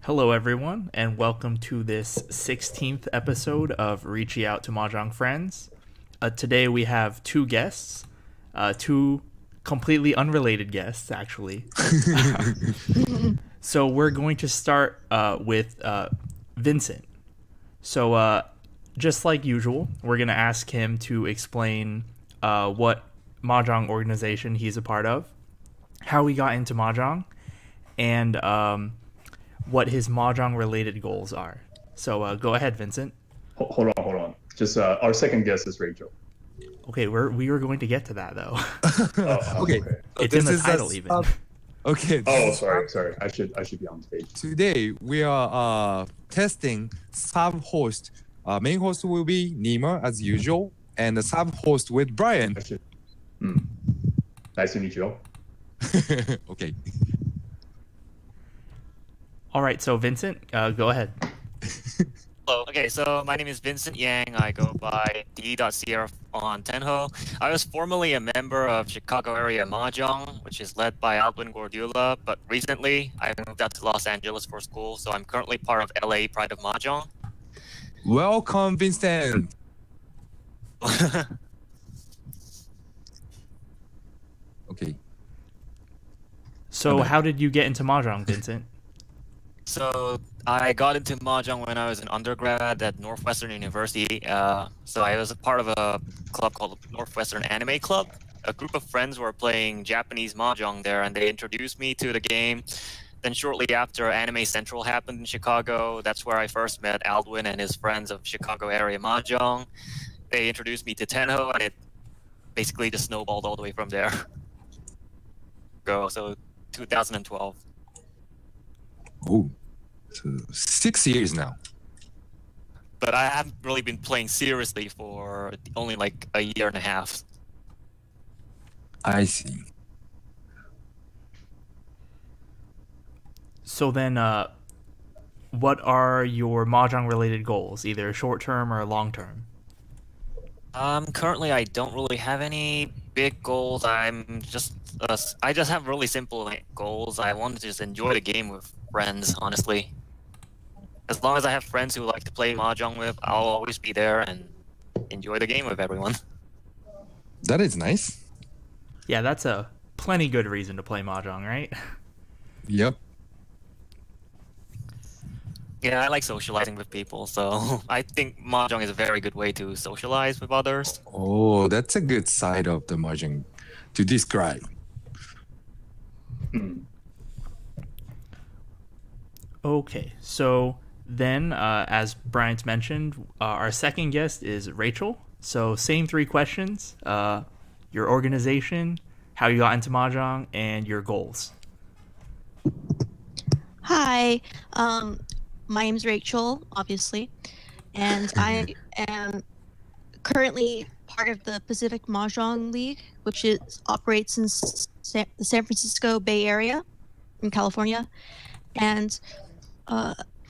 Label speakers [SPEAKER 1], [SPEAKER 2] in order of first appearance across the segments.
[SPEAKER 1] Hello, everyone, and welcome to this 16th episode of Riichi Out to Mahjong Friends. Today we have two guests, two completely unrelated guests, actually. So we're going to start with Vincent. So just like usual, we're going to ask him to explain what Mahjong organization he's a part of, how he got into Mahjong, and what his Mahjong-related goals are. So go ahead, Vincent.
[SPEAKER 2] Hold on. Just our second guest is Rachel.
[SPEAKER 1] Okay, we were going to get to that, though.
[SPEAKER 3] Okay.
[SPEAKER 1] It's in the title, even.
[SPEAKER 3] Okay.
[SPEAKER 2] Oh, sorry. I should be on stage.
[SPEAKER 3] Today we are testing sub-host. Main host will be Nima as usual, and the sub-host with Brian.
[SPEAKER 2] Nice to meet you all.
[SPEAKER 3] Okay.
[SPEAKER 1] All right, so Vincent, go ahead.
[SPEAKER 4] Hello. Okay, so my name is Vincent Yang. I go by D.Sierra on Tenho. I was formerly a member of Chicago area Mahjong, which is led by Alvin Gordula, but recently I moved out to Los Angeles for school, so I'm currently part of LA Pride of Mahjong.
[SPEAKER 3] Welcome, Vincent. Okay.
[SPEAKER 1] So how did you get into Mahjong, Vincent?
[SPEAKER 4] So I got into Mahjong when I was an undergrad at Northwestern University. So I was a part of a club called Northwestern Anime Club. A group of friends were playing Japanese Mahjong there, and they introduced me to the game. Then shortly after, Anime Central happened in Chicago. That's where I first met Aldwin and his friends of Chicago area Mahjong. They introduced me to Tenho, and it basically just snowballed all the way from there. So 2012.
[SPEAKER 3] Oh, so 6 years now.
[SPEAKER 4] But I haven't really been playing seriously for only like a year and a half.
[SPEAKER 3] I see.
[SPEAKER 1] So then, what are your Mahjong-related goals, either short-term or long-term?
[SPEAKER 4] Currently, I don't really have any big goals. I just have really simple goals. I want to just enjoy the game with friends, honestly. As long as I have friends who like to play Mahjong with, I'll always be there and enjoy the game with everyone.
[SPEAKER 3] That is nice.
[SPEAKER 1] Yeah, that's a plenty good reason to play Mahjong, right?
[SPEAKER 3] Yep.
[SPEAKER 4] Yeah, I like socializing with people, so I think Mahjong is a very good way to socialize with others.
[SPEAKER 3] Oh, that's a good side of the Mahjong to describe.
[SPEAKER 1] Okay, so then, as Brian's mentioned, our second guest is Rachel. So same three questions, your organization, how you got into Mahjong, and your goals.
[SPEAKER 5] Hi, my name's Rachel, obviously, and I am currently part of the Pacific Mahjong League, which operates in the San Francisco Bay Area in California. And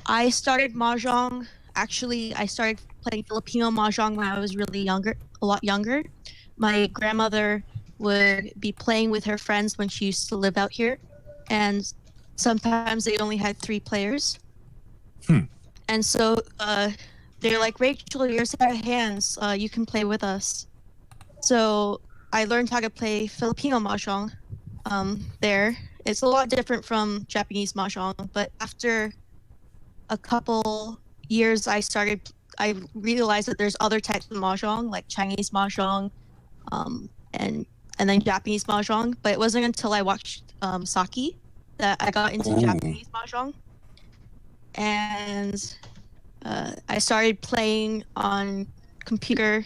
[SPEAKER 5] I started Mahjong, I started playing Filipino Mahjong when I was really a lot younger. My grandmother would be playing with her friends when she used to live out here, and sometimes they only had 3 players. And so they're like, Rachel, you're a set of hands. You can play with us. So I learned how to play Filipino Mahjong there. It's a lot different from Japanese Mahjong, but after a couple years, I realized that there's other types of Mahjong, like Chinese Mahjong, and then Japanese Mahjong. But it wasn't until I watched Saki that I got into Japanese Mahjong. And I started playing on computer,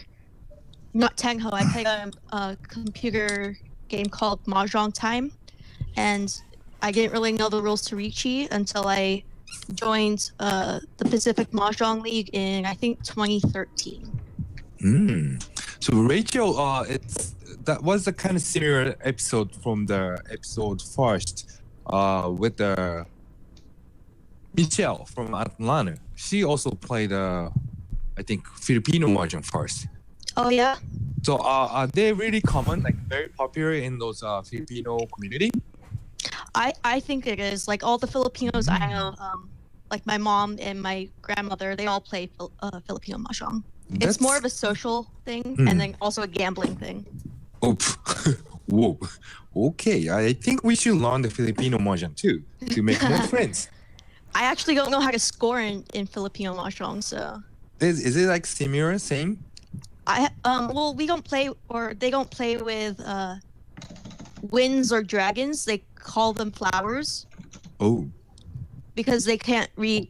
[SPEAKER 5] not Tenho. I played on a computer game called Mahjong Time, and I didn't really know the rules to Riichi until I joined the Pacific Mahjong League in, I think, 2013.
[SPEAKER 3] So Rachel, that was a kind of similar episode from the episode first with the Michelle from Atlanta. She also played, I think, Filipino Mahjong first.
[SPEAKER 5] Oh, yeah?
[SPEAKER 3] So are they really common, like very popular in those Filipino community?
[SPEAKER 5] I think it is. Like all the Filipinos I know, like my mom and my grandmother, they all play Filipino mahjong.
[SPEAKER 3] That's...
[SPEAKER 5] It's more of a social thing and then also a gambling thing.
[SPEAKER 3] Oh, whoa. Okay, I think we should learn the Filipino mahjong too to make more friends.
[SPEAKER 5] I actually don't know how to score in Filipino mahjong, so.
[SPEAKER 3] Is it like similar, same?
[SPEAKER 5] Well, we don't play, or they don't play with winds or dragons. They call them flowers.
[SPEAKER 3] Oh.
[SPEAKER 5] Because they can't read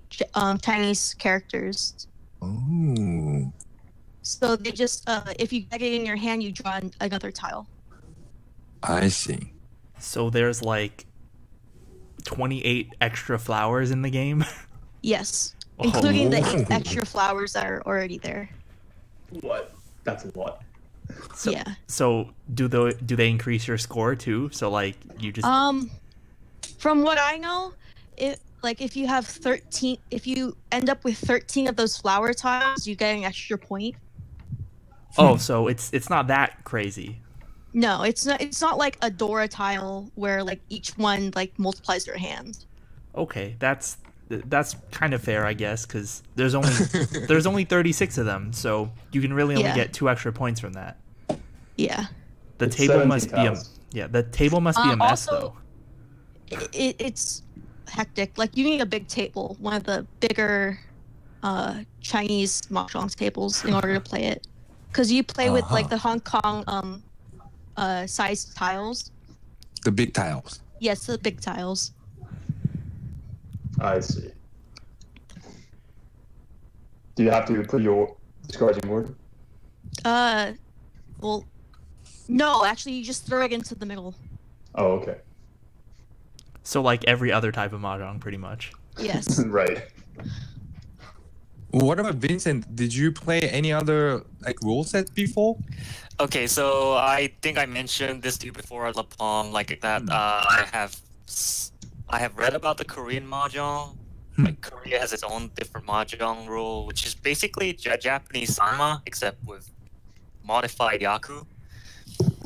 [SPEAKER 5] Chinese characters.
[SPEAKER 3] Oh.
[SPEAKER 5] So they just, if you get it in your hand, you draw another tile.
[SPEAKER 3] I see.
[SPEAKER 1] So there's like 28 extra flowers in the game?
[SPEAKER 5] Yes. Including the
[SPEAKER 3] Oh.
[SPEAKER 5] extra flowers that are already there.
[SPEAKER 2] What? That's a lot.
[SPEAKER 1] So,
[SPEAKER 5] Yeah.
[SPEAKER 1] So do they increase your score too? So like you just
[SPEAKER 5] From what I know, if you have 13, if you end up with 13 of those flower tiles, you get an extra point.
[SPEAKER 1] Oh, so it's not that crazy.
[SPEAKER 5] No, it's not. It's not like a Dora tile where like each one like multiplies your hand.
[SPEAKER 1] Okay, that's kind of fair, I guess, because there's only 36 of them, so you can really only get 2 extra points from that.
[SPEAKER 5] Yeah.
[SPEAKER 1] The
[SPEAKER 2] It's
[SPEAKER 1] table
[SPEAKER 2] 17
[SPEAKER 1] must
[SPEAKER 2] tiles.
[SPEAKER 1] the table must be a mess
[SPEAKER 5] Also,
[SPEAKER 1] though.
[SPEAKER 5] It's hectic. Like you need a big table, one of the bigger Chinese mahjong tables in order to play it, because you play with like the Hong Kong sized tiles.
[SPEAKER 3] The big tiles.
[SPEAKER 5] Yes, the big tiles.
[SPEAKER 2] I see. Do you have to put your discards in order?
[SPEAKER 5] Well, no, actually, you just throw it into the middle.
[SPEAKER 2] Oh, okay.
[SPEAKER 1] So like every other type of mahjong, pretty much.
[SPEAKER 5] Yes.
[SPEAKER 2] Right.
[SPEAKER 3] What about Vincent? Did you play any other like rule sets before?
[SPEAKER 4] Okay, so I think I mentioned this to you before at LAPOM, like that. I have read about the Korean mahjong. Like Korea has its own different mahjong rule, which is basically Japanese sanma except with modified yaku.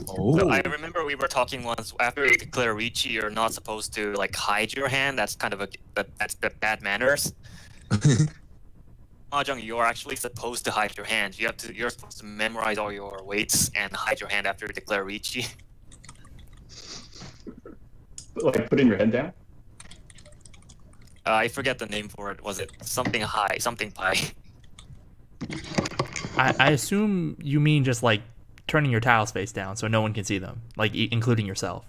[SPEAKER 3] Oh.
[SPEAKER 4] So I remember we were talking once after you declare Riichi, you're not supposed to like hide your hand. That's kind of that's bad manners. Mahjong, you're actually supposed to hide your hand. You're supposed to memorize all your weights and hide your hand after you declare Riichi.
[SPEAKER 2] Like putting your head down?
[SPEAKER 4] I forget the name for it. Was it something high, something pi?
[SPEAKER 1] I assume you mean just like turning your tiles face down so no one can see them, like including yourself.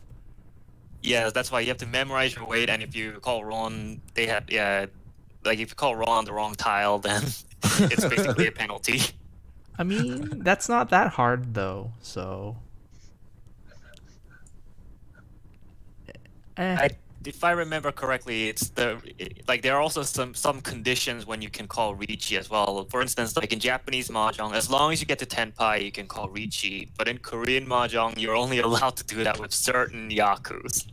[SPEAKER 4] Yeah, that's why you have to memorize your weight, and if you call wrong, like if you call wrong on the wrong tile, then it's basically a penalty.
[SPEAKER 1] I mean, that's not that hard though, so.
[SPEAKER 4] If I remember correctly, there are also some conditions when you can call Riichi as well. For instance, like in Japanese mahjong, as long as you get to 10 pi, you can call Riichi. But in Korean mahjong, you're only allowed to do that with certain yakus.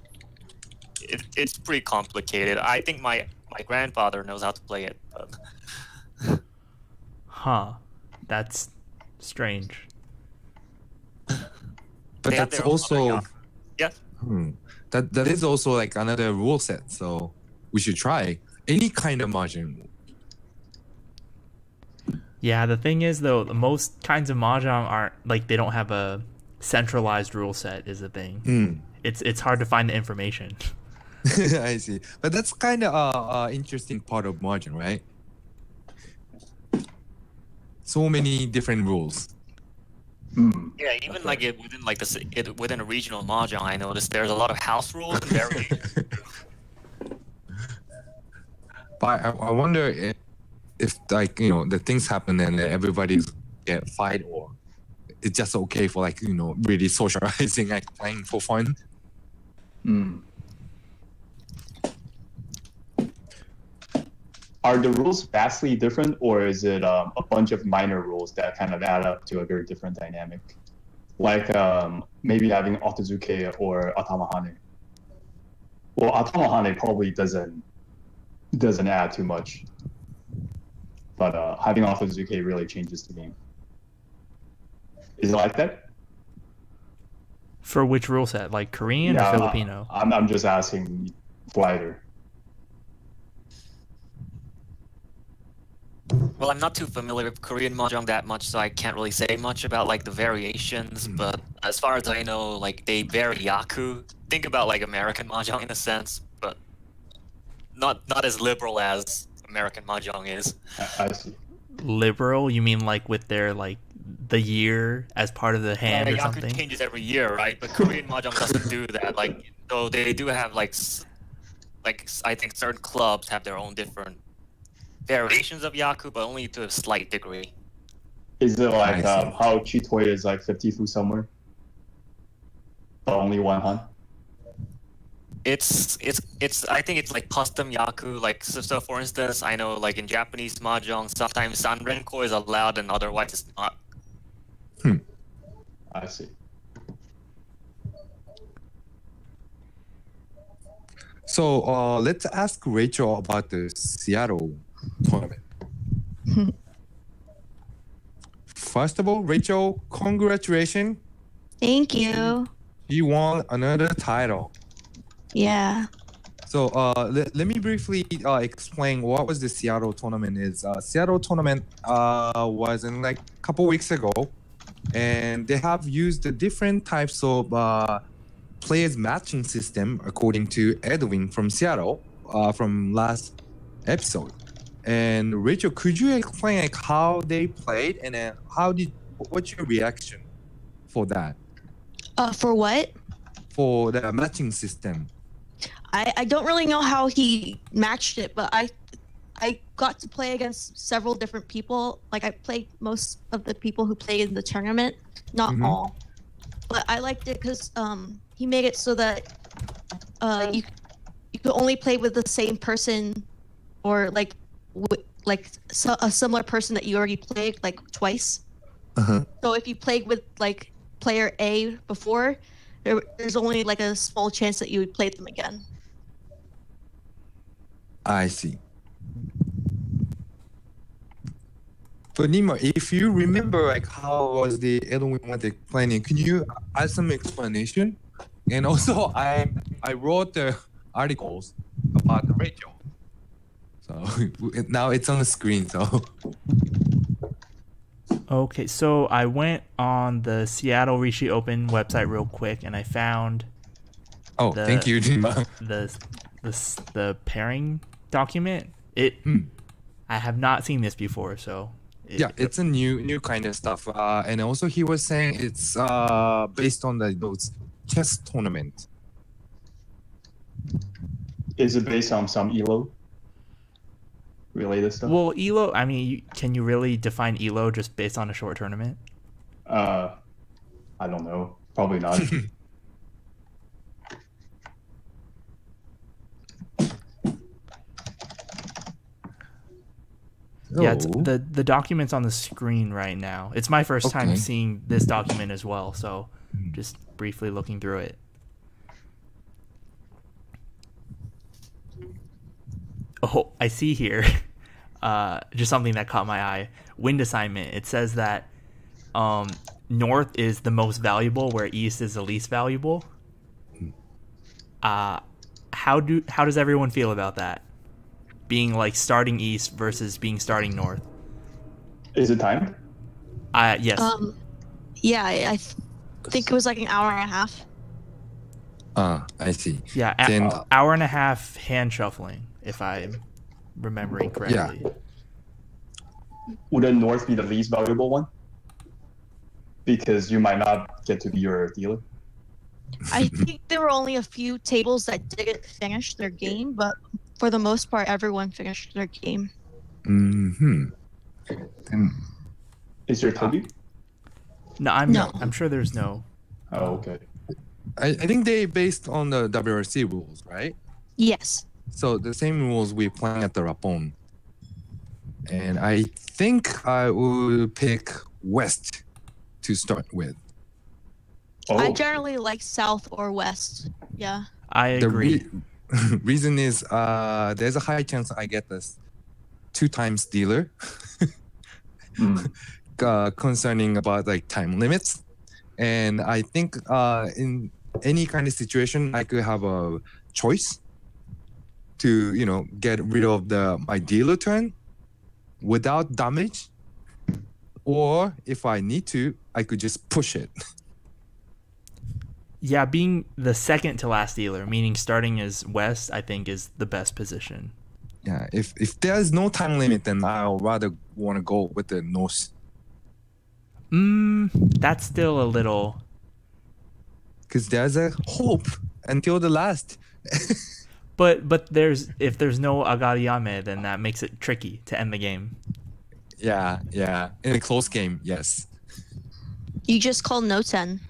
[SPEAKER 4] It's pretty complicated. I think my grandfather knows how to play it. But...
[SPEAKER 1] Huh. That's strange.
[SPEAKER 3] But
[SPEAKER 4] They have
[SPEAKER 3] that's
[SPEAKER 4] their own
[SPEAKER 3] also
[SPEAKER 4] yaku. Yes.
[SPEAKER 3] that is also like another rule set. So we should try any kind of mahjong.
[SPEAKER 1] Yeah, the thing is though, most kinds of mahjong aren't like they don't have a centralized rule set. Is the thing. It's hard to find the information.
[SPEAKER 3] I see, but that's kind of interesting part of mahjong, right? So many different rules.
[SPEAKER 4] Yeah, even like within a regional mahjong, I noticed there's a lot of house rules and variations.
[SPEAKER 3] But I wonder if like the things happen and everybody's get fight, or it's just okay for like really socializing, like playing for fun.
[SPEAKER 2] Are the rules vastly different, or is it a bunch of minor rules that kind of add up to a very different dynamic? Like maybe having Otozuke or Atamahane. Well, Atamahane probably doesn't add too much, but having Otozuke really changes the game. Is it like that?
[SPEAKER 1] For which rule set? Like Korean or Filipino?
[SPEAKER 2] I'm just asking wider.
[SPEAKER 4] Well, I'm not too familiar with Korean Mahjong that much, so I can't really say much about like the variations. But as far as I know, like they vary Yaku. Think about like American Mahjong in a sense, but not as liberal as American Mahjong is.
[SPEAKER 2] I see.
[SPEAKER 1] Liberal? You mean like with their like the year as part of the hand or
[SPEAKER 4] Yaku
[SPEAKER 1] something?
[SPEAKER 4] changes every year, right? But Korean Mahjong doesn't do that. Like, though they do have like I think certain clubs have their own different variations of Yaku, but only to a slight degree.
[SPEAKER 2] Is it like
[SPEAKER 3] I see.
[SPEAKER 2] how Chitoya is like 50 fu somewhere? But only one Han?
[SPEAKER 4] It's I think it's like custom Yaku. Like so for instance, I know like in Japanese Mahjong, sometimes Sanrenko is allowed and otherwise it's not.
[SPEAKER 2] I see.
[SPEAKER 3] So let's ask Rachel about the Seattle tournament. First of all, Rachel, congratulations.
[SPEAKER 5] Thank you.
[SPEAKER 3] You won another title.
[SPEAKER 5] Yeah.
[SPEAKER 3] So let me briefly explain what was the Seattle tournament is. Seattle tournament was in like a couple weeks ago, and they have used the different types of players matching system according to Edwin from Seattle from last episode. And Rachel, could you explain like how they played and what's your reaction for that?
[SPEAKER 5] For what?
[SPEAKER 3] For the matching system.
[SPEAKER 5] I don't really know how he matched it, but I got to play against several different people. Like I played most of the people who played in the tournament, not all. But I liked it because he made it so that you could only play with the same person, or like a similar person that you already played like twice. So if you played with like player A before, there's only like a small chance that you would play them again.
[SPEAKER 3] I see. But Nima, if you remember like how was the Edwin planning, can you add some explanation? And also I wrote the articles about the Rachel. So now it's on the screen. So
[SPEAKER 1] Okay, so I went on the Seattle Riichi Open website real quick, and I found
[SPEAKER 3] thank you, Nima.
[SPEAKER 1] the pairing document. I have not seen this before, so
[SPEAKER 3] It's a new kind of stuff. And also he was saying it's based on those chess tournament.
[SPEAKER 2] Is it based on some ELO related stuff?
[SPEAKER 1] Well, ELO. I mean, can you really define ELO just based on a short tournament?
[SPEAKER 2] I don't know. Probably not.
[SPEAKER 1] Yeah, it's the document's on the screen right now. It's my first time seeing this document as well, so just briefly looking through it. Oh, I see here just something that caught my eye. Wind assignment. It says that north is the most valuable, where east is the least valuable. How does everyone feel about that? Being like starting east versus being starting north.
[SPEAKER 2] Is it timed?
[SPEAKER 1] Yes.
[SPEAKER 5] Yeah, I think it was like an hour and a half.
[SPEAKER 3] I see.
[SPEAKER 1] Yeah,
[SPEAKER 3] Then,
[SPEAKER 1] hour and a half hand shuffling, if I'm remembering correctly.
[SPEAKER 3] Yeah.
[SPEAKER 2] Wouldn't North be the least valuable one? Because you might not get to be your dealer.
[SPEAKER 5] I think there were only a few tables that didn't finish their game, but for the most part, everyone finished their game.
[SPEAKER 3] Then,
[SPEAKER 2] Is there Toby?
[SPEAKER 1] No, I'm sure there's no.
[SPEAKER 2] Oh, okay.
[SPEAKER 3] I think they based on the WRC rules, right?
[SPEAKER 5] Yes.
[SPEAKER 3] So the same rules we playing at the LAPOM. And I think I would pick West to start with.
[SPEAKER 2] Oh,
[SPEAKER 5] I generally like south or west. Yeah.
[SPEAKER 1] I agree.
[SPEAKER 3] Reason is there's a high chance I get this 2 times dealer concerning about like time limits. And I think in any kind of situation I could have a choice to get rid of my dealer turn without damage, or if I need to, I could just push it.
[SPEAKER 1] Yeah, being the second to last dealer, meaning starting as West, I think is the best position.
[SPEAKER 3] Yeah, if there's no time limit, then I'll rather want to go with the North.
[SPEAKER 1] That's still a little.
[SPEAKER 3] Because there's a hope until the last.
[SPEAKER 1] But if there's no Agariame, then that makes it tricky to end the game.
[SPEAKER 3] Yeah. In a close game, yes.
[SPEAKER 5] You just call no 10.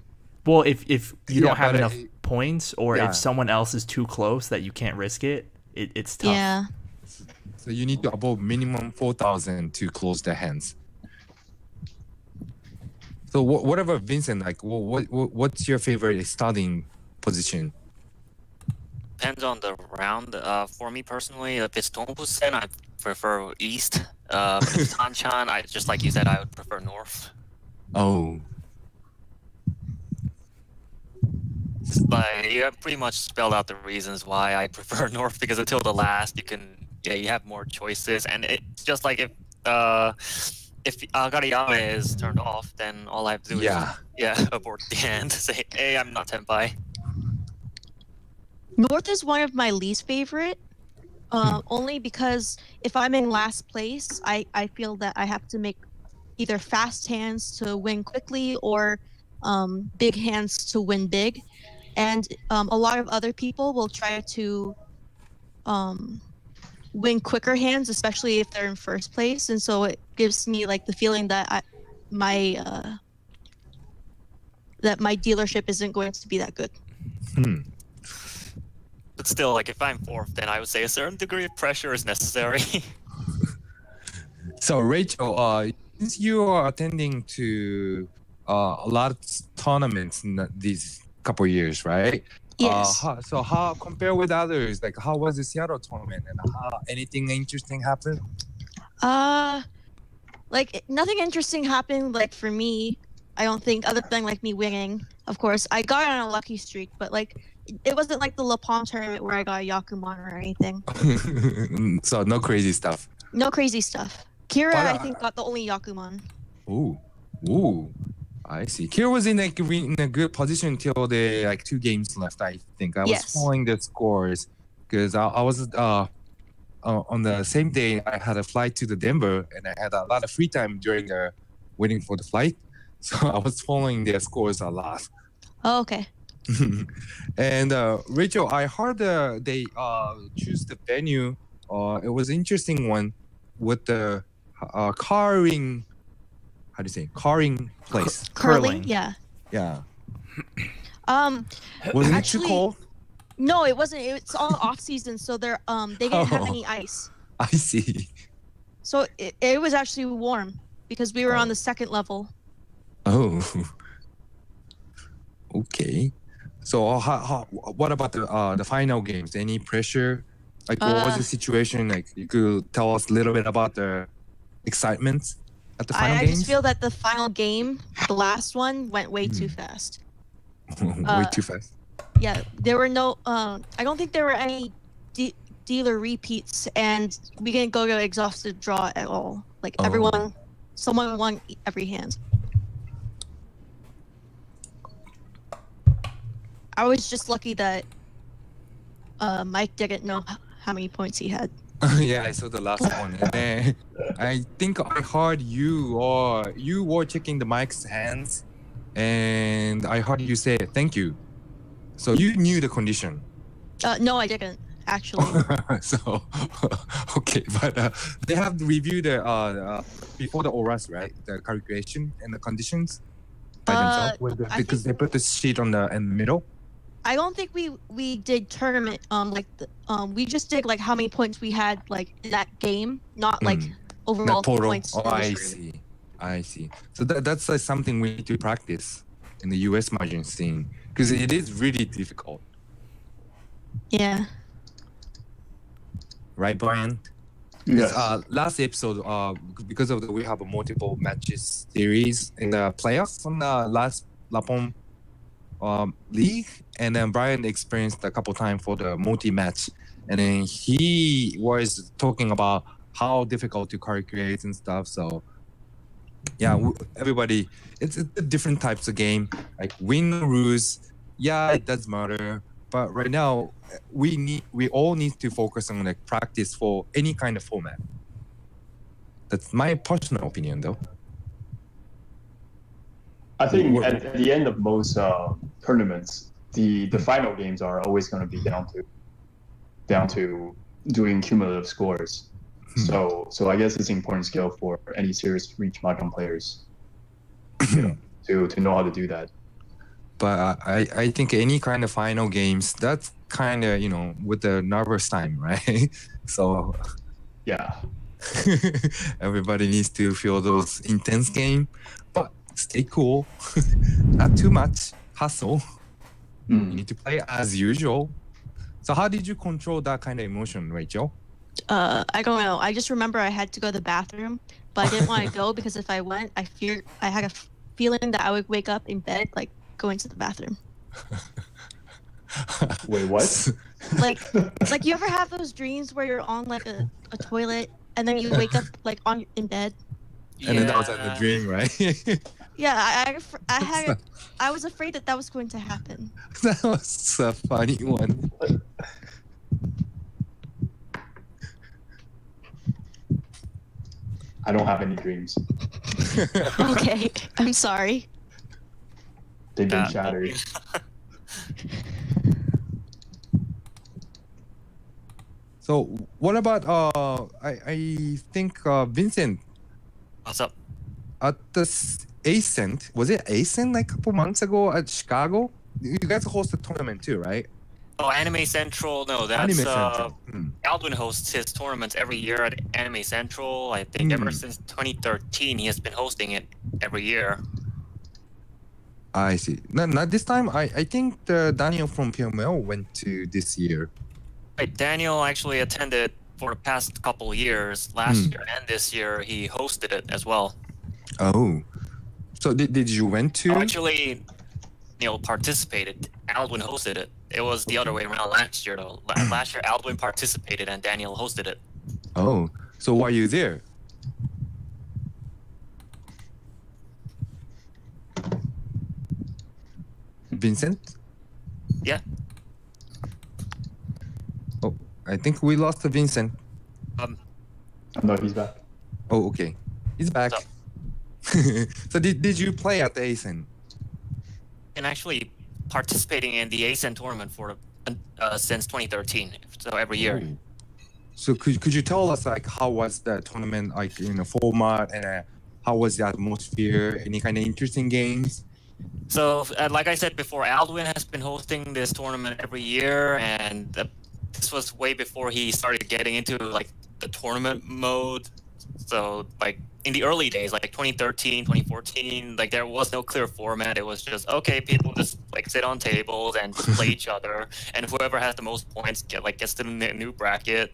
[SPEAKER 1] Well, if you don't have
[SPEAKER 3] but
[SPEAKER 1] enough points, or
[SPEAKER 3] yeah.
[SPEAKER 1] if someone else is too close that you can't risk it, it's tough.
[SPEAKER 5] Yeah.
[SPEAKER 3] So you need to above minimum 4,000 to close the hands. So whatever, Vincent, like what's your favorite starting position?
[SPEAKER 4] Depends on the round. For me personally, if it's Tomobusen, I prefer East. If it's Hanchan, I just like you said, I would prefer North.
[SPEAKER 3] Oh.
[SPEAKER 4] But you have pretty much spelled out the reasons why I prefer North, because until the last, you have more choices, and it's just like if Agariyama is turned off, then all I have to do is abort the hand, say, hey, I'm not Tenpai.
[SPEAKER 5] North is one of my least favorite, only because if I'm in last place, I feel that I have to make either fast hands to win quickly or big hands to win big. And a lot of other people will try to win quicker hands, especially if they're in first place. And so it gives me like the feeling that my dealership isn't going to be that good.
[SPEAKER 4] But still, like if I'm fourth, then I would say a certain degree of pressure is necessary.
[SPEAKER 3] So Rachel, since you are attending to a lot of tournaments in these couple years, right?
[SPEAKER 5] Yes.
[SPEAKER 3] How compare with others? Like, how was the Seattle tournament, and anything interesting happened?
[SPEAKER 5] Like nothing interesting happened. Like for me, I don't think, other than like me winning. Of course, I got on a lucky streak, but like it wasn't like the LAPOM tournament where I got a Yakuman or anything.
[SPEAKER 3] So no crazy stuff.
[SPEAKER 5] No crazy stuff. Kira,
[SPEAKER 3] But,
[SPEAKER 5] I think, got the only Yakuman.
[SPEAKER 3] Ooh. I see. Kira was in a good position till the 2 games left. I think I was following the scores because I was on the same day I had a flight to the Denver, and I had a lot of free time during waiting for the flight, so I was following their scores a lot.
[SPEAKER 5] Oh, okay.
[SPEAKER 3] And Rachel, I heard they choose the venue. It was an interesting one with the carring. How do you say carring place?
[SPEAKER 5] Curling, yeah.
[SPEAKER 3] Yeah.
[SPEAKER 5] Was
[SPEAKER 3] it
[SPEAKER 5] actually,
[SPEAKER 3] too cold?
[SPEAKER 5] No, it wasn't. It's all off season, so they didn't have any ice.
[SPEAKER 3] I see.
[SPEAKER 5] So it was actually warm because we were on the second level.
[SPEAKER 3] Oh. Okay. So what about the final games? Any pressure? Like what was the situation? Like you could tell us a little bit about the excitement at the final games?
[SPEAKER 5] I just feel that the final game, the last one, went way too fast.
[SPEAKER 3] Way too fast.
[SPEAKER 5] Yeah, there were no. I don't think there were any dealer repeats, and we didn't go to exhaustive draw at all. Like someone won every hand. I was just lucky that Mike didn't know how many points he had.
[SPEAKER 3] Yeah, I saw the last one. And then I think I heard you were checking the Mike's hands, and I heard you say thank you. So you knew the condition.
[SPEAKER 5] No, I didn't actually.
[SPEAKER 3] So okay, but they have to review the before the ORAS, right? The calculation and the conditions by themselves, because they put the sheet in the middle.
[SPEAKER 5] I don't think we did tournament we just did like how many points we had like in that game, not like overall points.
[SPEAKER 3] Oh, I see. So that's something we need to practice in the US Mahjong scene because it is really difficult.
[SPEAKER 5] Yeah.
[SPEAKER 3] Right, Brian?
[SPEAKER 2] Yes.
[SPEAKER 3] Last episode, because of we have a multiple matches series in the playoffs on the last LAPOM league, and then Brian experienced a couple times for the multi-match, and then he was talking about how difficult to calculate and stuff. So yeah, everybody, it's different types of game. Like win or lose, yeah, it does matter. But right now, we all need to focus on like practice for any kind of format. That's my personal opinion, though.
[SPEAKER 2] I think at the end of most tournaments, the final games are always going to be down to doing cumulative scores. So I guess it's an important skill for any serious Riichi Mahjong players, to know how to do that.
[SPEAKER 3] But I think any kind of final games, that's kind of with the nervous time, right? So
[SPEAKER 2] yeah,
[SPEAKER 3] everybody needs to feel those intense game, but stay cool, not too much hustle. You need to play as usual. So how did you control that kind of emotion, Rachel?
[SPEAKER 5] I don't know. I just remember I had to go to the bathroom, but I didn't want to go because if I went, I had a feeling that I would wake up in bed, like going to the bathroom.
[SPEAKER 2] Wait, what?
[SPEAKER 5] Like you ever have those dreams where you're on like a toilet and then you wake up like in bed?
[SPEAKER 3] And then that was in the dream, right?
[SPEAKER 5] Yeah, I was afraid that was going to happen.
[SPEAKER 3] That was a funny one.
[SPEAKER 2] I don't have any dreams.
[SPEAKER 5] Okay, I'm sorry.
[SPEAKER 2] They've been shattered.
[SPEAKER 3] So what about I think Vincent?
[SPEAKER 4] What's up?
[SPEAKER 3] At the Ascent, was it Ascent like a couple months ago at Chicago? You guys host a tournament too, right?
[SPEAKER 4] Oh, Anime Central. No, that's
[SPEAKER 3] Anime Central.
[SPEAKER 4] Aldwin hosts his tournaments every year at Anime Central. I think ever since 2013, he has been hosting it every year.
[SPEAKER 3] I see. Not this time. I think Daniel from PML went to this year.
[SPEAKER 4] Right, Daniel actually attended for the past couple of years. Last year and this year, he hosted it as well.
[SPEAKER 3] Oh, so did you went to?
[SPEAKER 4] Oh, actually, Neil participated. Aldwin hosted it. It was the other way around last year, though. Last year, Aldwin participated and Daniel hosted it.
[SPEAKER 3] Oh, so why are you there? Vincent?
[SPEAKER 4] Yeah.
[SPEAKER 3] Oh, I think we lost Vincent.
[SPEAKER 2] No, he's back.
[SPEAKER 3] Oh, okay. He's back. So did you play at the ASEN?
[SPEAKER 4] And actually participating in the ASEN tournament for since 2013, so every year.
[SPEAKER 3] Ooh. So could you tell us like how was the tournament like in the format and how was the atmosphere? Any kind of interesting games?
[SPEAKER 4] So like I said before, Aldwin has been hosting this tournament every year, and this was way before he started getting into like the tournament mode. So like in the early days, like 2013, 2014, like there was no clear format. It was just, okay, people just like sit on tables and just play each other, and whoever has the most points gets to the new bracket.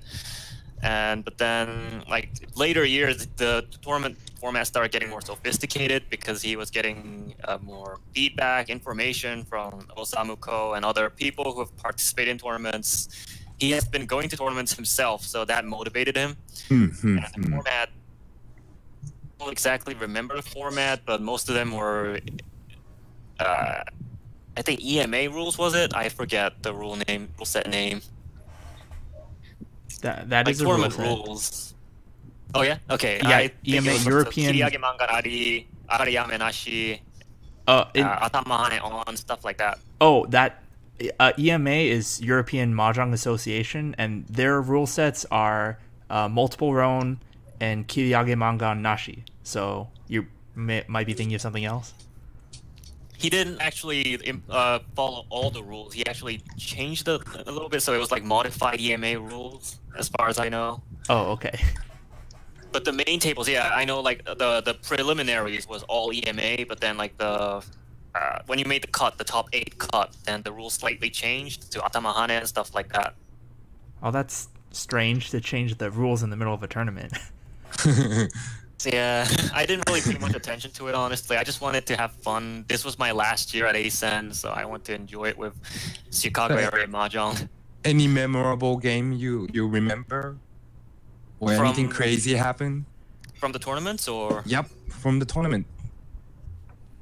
[SPEAKER 4] But then like later years, the tournament format started getting more sophisticated because he was getting more feedback, information from Osamuko and other people who have participated in tournaments. He has been going to tournaments himself, so that motivated him. And the format, I don't exactly remember the format, but most of them were, I think EMA rules, was it? I forget the rule set name.
[SPEAKER 1] That
[SPEAKER 4] like
[SPEAKER 1] is a
[SPEAKER 4] tournament
[SPEAKER 1] rule
[SPEAKER 4] rules. Oh yeah, okay.
[SPEAKER 1] Yeah,
[SPEAKER 4] I think
[SPEAKER 1] EMA
[SPEAKER 4] it was
[SPEAKER 1] European.
[SPEAKER 4] Kiriage Mangarari, Arayame Nashi, Atamahane on, stuff like that.
[SPEAKER 1] Oh, that EMA is European Mahjong Association, and their rule sets are multiple roan and Kiriage Mangan Nashi. So you might be thinking of something else.
[SPEAKER 4] He didn't actually follow all the rules. He actually changed it a little bit, so it was like modified EMA rules, as far as I know.
[SPEAKER 1] Oh, okay.
[SPEAKER 4] But the main tables, yeah, I know like the preliminaries was all EMA, but then like the when you made the cut, the top 8 cut, then the rules slightly changed to Atamahane and stuff like that.
[SPEAKER 1] Oh, that's strange to change the rules in the middle of a tournament.
[SPEAKER 4] So, yeah, I didn't really pay much attention to it, honestly. I just wanted to have fun. This was my last year at ASEN, so I want to enjoy it with Chicago area Mahjong.
[SPEAKER 3] Any memorable game you remember? Or anything crazy happen?
[SPEAKER 4] From the tournaments, or?
[SPEAKER 3] Yep, from the tournament.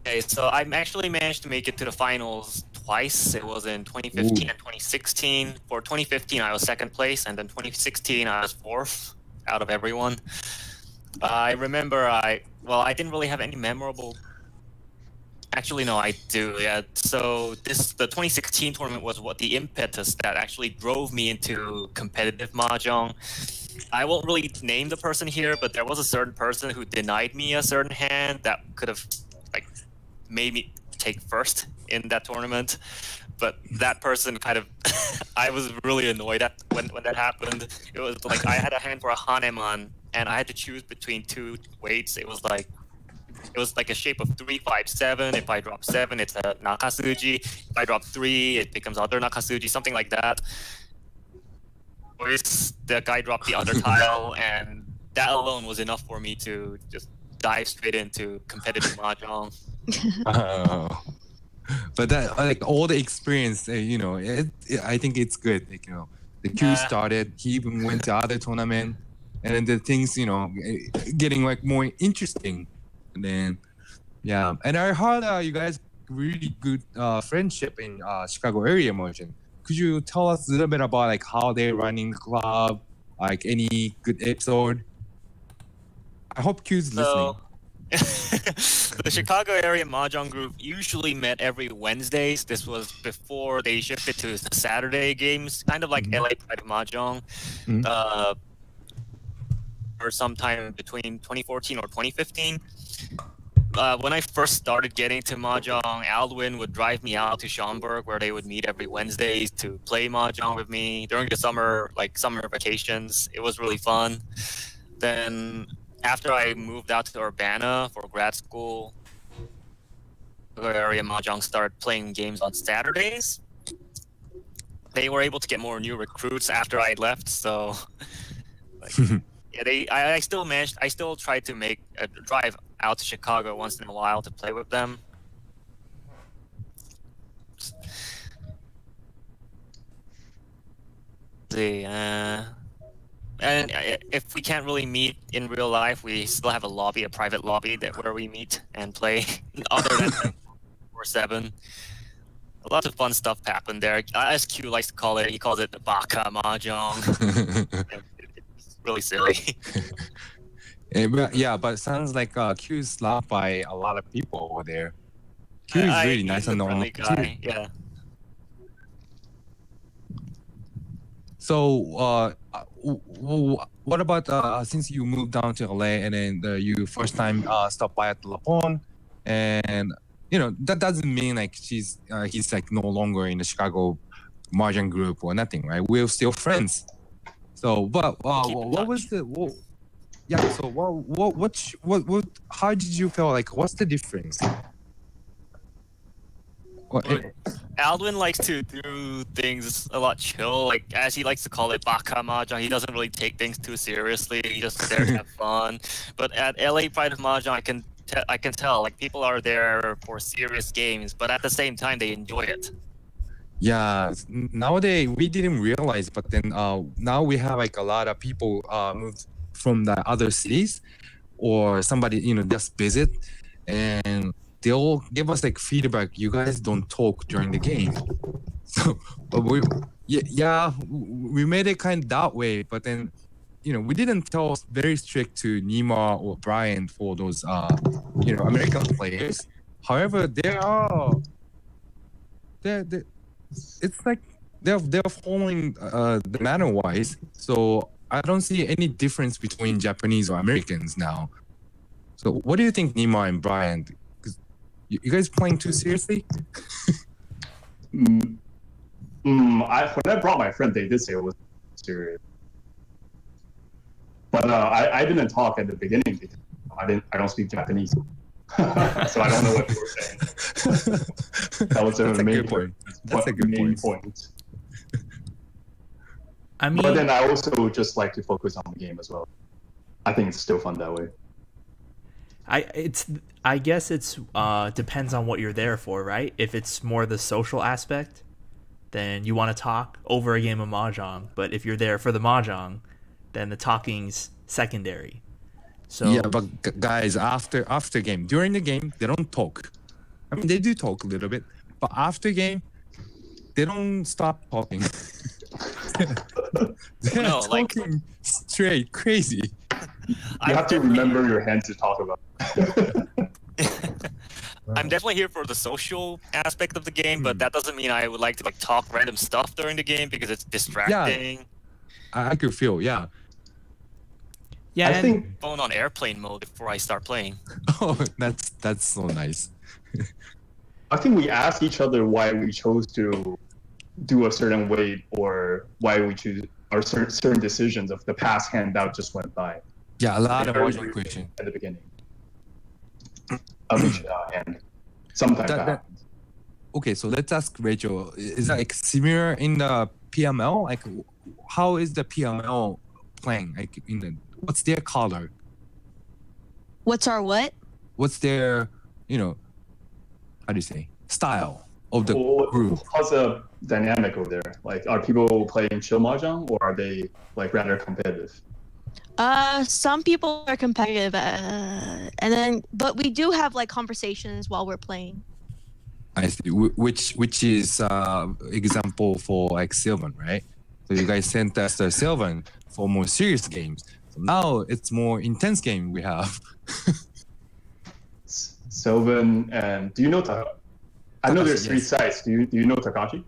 [SPEAKER 4] Okay, so I actually managed to make it to the finals twice. It was in 2015 and 2016. For 2015, I was second place, and then 2016, I was fourth out of everyone. I remember I didn't really have any memorable. Actually, no, I do. Yeah. So the 2016 tournament was what the impetus that actually drove me into competitive mahjong. I won't really name the person here, but there was a certain person who denied me a certain hand that could have made me take first in that tournament. But that person kind of, I was really annoyed at when that happened. It was like I had a hand for a Haneman, and I had to choose between two weights. It was like a shape of 3, 5, 7. If I drop 7, it's a Nakasuji. If I drop 3, it becomes other Nakasuji, something like that. Or the guy dropped the other tile, and that alone was enough for me to just dive straight into competitive mahjong.
[SPEAKER 3] But that, like, all the experience, I think it's good. Like, the Q started, he even went to other tournament, and then the things, getting like more interesting. And then, yeah. And I heard you guys really good friendship in Chicago area Mahjong. Could you tell us a little bit about like how they're running club, like any good episode? I hope Q's listening.
[SPEAKER 4] The Chicago area Mahjong group usually met every Wednesdays. This was before they shifted to the Saturday games, kind of like LA Pride of Mahjong. Or sometime between 2014 or 2015. When I first started getting to Mahjong, Aldwin would drive me out to Schaumburg, where they would meet every Wednesdays to play Mahjong with me during the summer vacations. It was really fun. Then after I moved out to Urbana for grad school, the area Mahjong started playing games on Saturdays. They were able to get more new recruits after I left, so yeah, I still tried to make a drive out to Chicago once in a while to play with them. And if we can't really meet in real life, we still have a private lobby where we meet and play. Other than 4/7, lots of fun stuff happened there. As Q likes to call it, he calls it the Baka Mahjong. It's really silly.
[SPEAKER 3] But it sounds like Q is loved by a lot of people over there. Q is really nice and normal.
[SPEAKER 4] Guy. Yeah.
[SPEAKER 3] So, what about since you moved down to LA and then you first time stopped by at LAPOM, and that doesn't mean like he's like no longer in the Chicago Mahjong group or nothing, right? We're still friends. So, but what was the? So what? How did you feel? Like, what's the difference?
[SPEAKER 4] Aldwin likes to do things a lot chill, like as he likes to call it, Baka Mahjong. He doesn't really take things too seriously. He just there to have fun. But at LA Pride of Mahjong, I can tell like people are there for serious games, but at the same time they enjoy it.
[SPEAKER 3] Yeah, nowadays we didn't realize, but then now we have like a lot of people moved from the other cities, or somebody just visit, and they'll give us like feedback. You guys don't talk during the game, so but we made it kind of that way. But then we didn't tell very strict to Nima or Brian for those American players. However, it's like they're following the manner wise. So I don't see any difference between Japanese or Americans now. So what do you think, Nima and Brian? Because you guys playing too seriously?
[SPEAKER 2] When I brought my friend, they did say it was serious. But I didn't talk at the beginning because I don't speak Japanese. So I don't know what you were saying. That was a main point.
[SPEAKER 3] That's a good point.
[SPEAKER 1] I mean,
[SPEAKER 2] but then I also just like to focus on the game as well. I think it's still fun that way.
[SPEAKER 1] I guess it's depends on what you're there for, right? If it's more the social aspect, then you want to talk over a game of Mahjong. But if you're there for the Mahjong, then the talking's secondary. So
[SPEAKER 3] Yeah, but guys, after game, during the game, they don't talk. I mean, they do talk a little bit, but after game, they don't stop talking. They're
[SPEAKER 4] No, like-
[SPEAKER 3] talking straight crazy.
[SPEAKER 2] You have to remember your hands to talk about.
[SPEAKER 4] I'm definitely here for the social aspect of the game, but that doesn't mean I would like to like talk random stuff during the game because it's distracting.
[SPEAKER 3] I could feel, yeah.
[SPEAKER 1] yeah,
[SPEAKER 2] I
[SPEAKER 1] and
[SPEAKER 2] think
[SPEAKER 4] Phone on airplane mode before I start playing.
[SPEAKER 3] Oh, that's so nice.
[SPEAKER 2] we ask each other why we chose to do a certain way or why we choose our certain decisions of the past hand that just went by
[SPEAKER 3] Yeah, a lot of
[SPEAKER 2] Very
[SPEAKER 3] Mahjong
[SPEAKER 2] briefly
[SPEAKER 3] question.
[SPEAKER 2] at the beginning of each hand. Sometimes that
[SPEAKER 3] That-
[SPEAKER 2] happens.
[SPEAKER 3] Okay, so let's ask Rachel. Is that like similar in the PML? Like, how is the PML playing? Like, what's their color?
[SPEAKER 5] What's our what?
[SPEAKER 3] What's their, how do you say, style of the
[SPEAKER 2] Well,
[SPEAKER 3] group?
[SPEAKER 2] how's the dynamic over there? Like, are people playing chill mahjong or are they like rather competitive?
[SPEAKER 5] Some people are competitive, but we do have like conversations while we're playing.
[SPEAKER 3] I see. Which is example for like Sylvan, right? So you guys sent us the Sylvan for more serious games. So now it's more intense game we have.
[SPEAKER 2] Sylvan and do you know I know there's
[SPEAKER 3] Takashi,
[SPEAKER 2] three
[SPEAKER 3] yes.
[SPEAKER 2] sides. Do you know Takashi?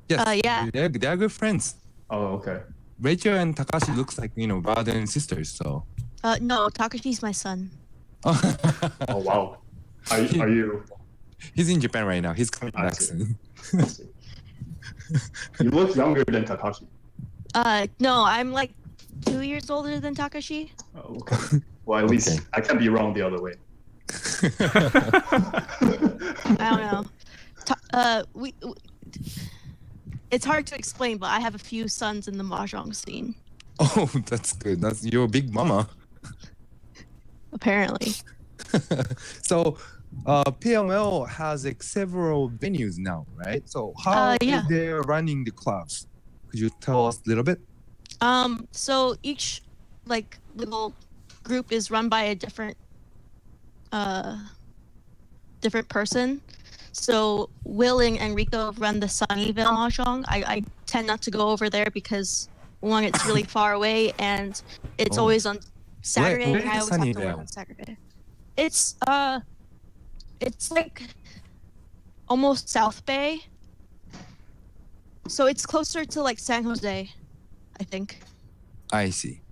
[SPEAKER 3] Yes.
[SPEAKER 5] Yeah.
[SPEAKER 3] They're good friends.
[SPEAKER 2] Oh, okay.
[SPEAKER 3] Rachel and Takashi looks like brother and sisters. So.
[SPEAKER 5] No, Takashi's my son.
[SPEAKER 2] Oh, wow. Are you?
[SPEAKER 3] He's in Japan right now. He's coming
[SPEAKER 2] I
[SPEAKER 3] back
[SPEAKER 2] see.
[SPEAKER 3] soon.
[SPEAKER 2] I see. You look younger than Takashi.
[SPEAKER 5] No, I'm like 2 years older than Takashi.
[SPEAKER 2] Oh, okay. Well, at least
[SPEAKER 3] Okay.
[SPEAKER 2] I can't be wrong the other way.
[SPEAKER 5] I don't know. It's hard to explain, but I have a few sons in the Mahjong scene.
[SPEAKER 3] Oh, that's good. That's your big mama.
[SPEAKER 5] Apparently.
[SPEAKER 3] So, PML has like several venues now, right? So how
[SPEAKER 5] yeah.
[SPEAKER 3] they're running the clubs? Could you tell us a little bit?
[SPEAKER 5] So each like little group is run by a different person. So Will and Enrico run the Sunnyvale Mahjong. I tend not to go over there because one, it's really far away, and it's
[SPEAKER 3] Oh.
[SPEAKER 5] always on Saturday,
[SPEAKER 3] where
[SPEAKER 5] and I
[SPEAKER 3] is
[SPEAKER 5] always have to work
[SPEAKER 3] Sunnyvale?
[SPEAKER 5] on Saturday. It's like almost South Bay. So it's closer to like San Jose, I think.
[SPEAKER 3] I see.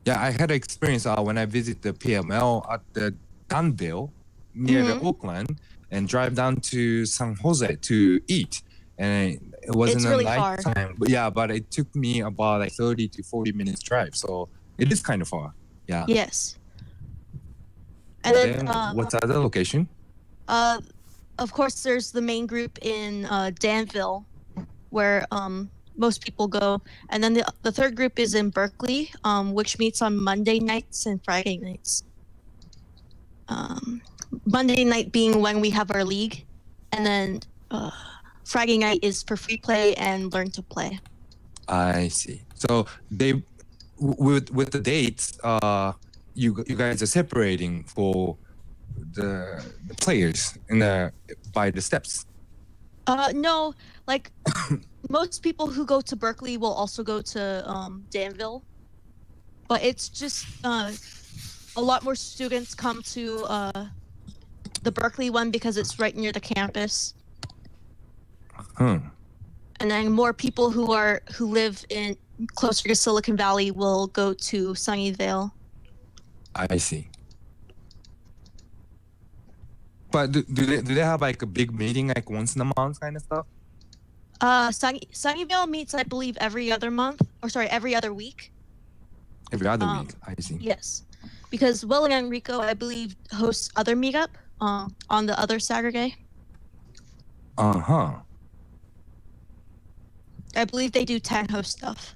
[SPEAKER 3] Yeah, I had experience when I visit the PML at the Danville near the Oakland and drive down to San Jose to eat. And it wasn't
[SPEAKER 5] It's
[SPEAKER 3] a
[SPEAKER 5] really
[SPEAKER 3] night
[SPEAKER 5] far.
[SPEAKER 3] time. But yeah, but it took me about like 30 to 40 minutes drive. So it is kind of far. Yeah.
[SPEAKER 5] Yes. And then,
[SPEAKER 3] What's the other location?
[SPEAKER 5] of course, there's the main group in Danville, where most people go, and then the third group is in Berkeley, which meets on Monday nights and Friday nights. Monday night being when we have our league, and then Friday night is for free play and learn to play.
[SPEAKER 3] I see. So they, with the dates, you guys are separating for the players by the steps.
[SPEAKER 5] No, like most people who go to Berkeley will also go to Danville, but it's just a lot more students come to the Berkeley one because it's right near the campus,
[SPEAKER 3] Hmm.
[SPEAKER 5] and then more people who live in closer to Silicon Valley will go to Sunnyvale.
[SPEAKER 3] I see. But do they have like a big meeting like once in a month kind of stuff?
[SPEAKER 5] Sunnyvale meets, I believe, every other week.
[SPEAKER 3] Every other week. I see.
[SPEAKER 5] Yes, because Will and Enrico, I believe, hosts other meetup on the other Saturday.
[SPEAKER 3] Uh-huh.
[SPEAKER 5] I believe they do Tenho stuff.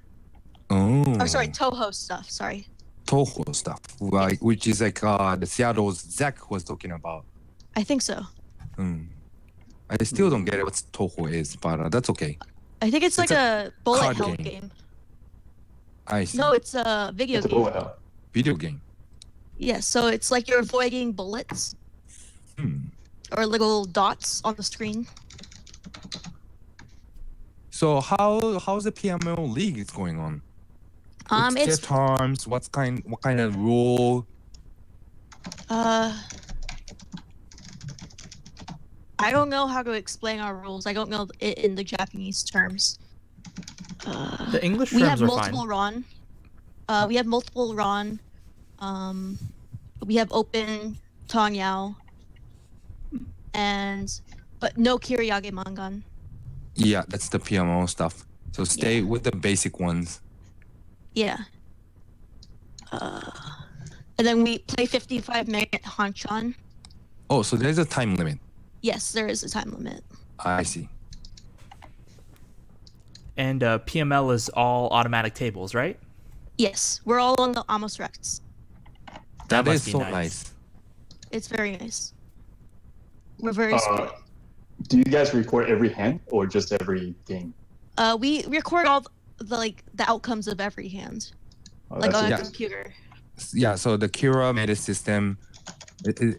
[SPEAKER 3] Oh.
[SPEAKER 5] Or sorry, Toho stuff. Sorry.
[SPEAKER 3] Toho stuff, like which is like the Seattle's Zach was talking about.
[SPEAKER 5] I think so.
[SPEAKER 3] I still don't get it what Toho is, but that's okay.
[SPEAKER 5] I think it's like
[SPEAKER 3] It's
[SPEAKER 5] a bullet
[SPEAKER 3] card
[SPEAKER 5] hell
[SPEAKER 3] game.
[SPEAKER 5] game.
[SPEAKER 3] I see.
[SPEAKER 5] No, it's a video
[SPEAKER 2] It's a
[SPEAKER 5] game.
[SPEAKER 2] bullet hell.
[SPEAKER 3] Video game.
[SPEAKER 5] Yeah, so it's like you're avoiding bullets or little dots on the screen.
[SPEAKER 3] So how's the PML league is going on? What's their
[SPEAKER 5] It's
[SPEAKER 3] terms? What kind of rule?
[SPEAKER 5] I don't know how to explain our rules. I don't know it in the Japanese terms.
[SPEAKER 1] The English
[SPEAKER 5] We have
[SPEAKER 1] terms are
[SPEAKER 5] multiple
[SPEAKER 1] fine.
[SPEAKER 5] RON. We have multiple RON. We have open Tonyao. But no Kiriyage Mangan.
[SPEAKER 3] Yeah, that's the PMO stuff. So stay with the basic ones.
[SPEAKER 5] Yeah. And then we play 55-minute Hanchan.
[SPEAKER 3] Oh, so there's a time limit.
[SPEAKER 5] Yes, there is a time limit.
[SPEAKER 3] I see.
[SPEAKER 1] And PML is all automatic tables, right?
[SPEAKER 5] Yes, we're all on the Amos Rex.
[SPEAKER 3] That
[SPEAKER 1] must
[SPEAKER 3] is
[SPEAKER 1] be
[SPEAKER 3] so
[SPEAKER 1] nice.
[SPEAKER 3] nice.
[SPEAKER 5] It's very nice. We're very spoiled.
[SPEAKER 2] Do you guys record every hand or just every game?
[SPEAKER 5] We record all the outcomes of every hand,
[SPEAKER 2] Oh,
[SPEAKER 5] like
[SPEAKER 2] that's
[SPEAKER 5] on a
[SPEAKER 3] Yeah.
[SPEAKER 5] computer.
[SPEAKER 3] Yeah, so the Kira made a system. Should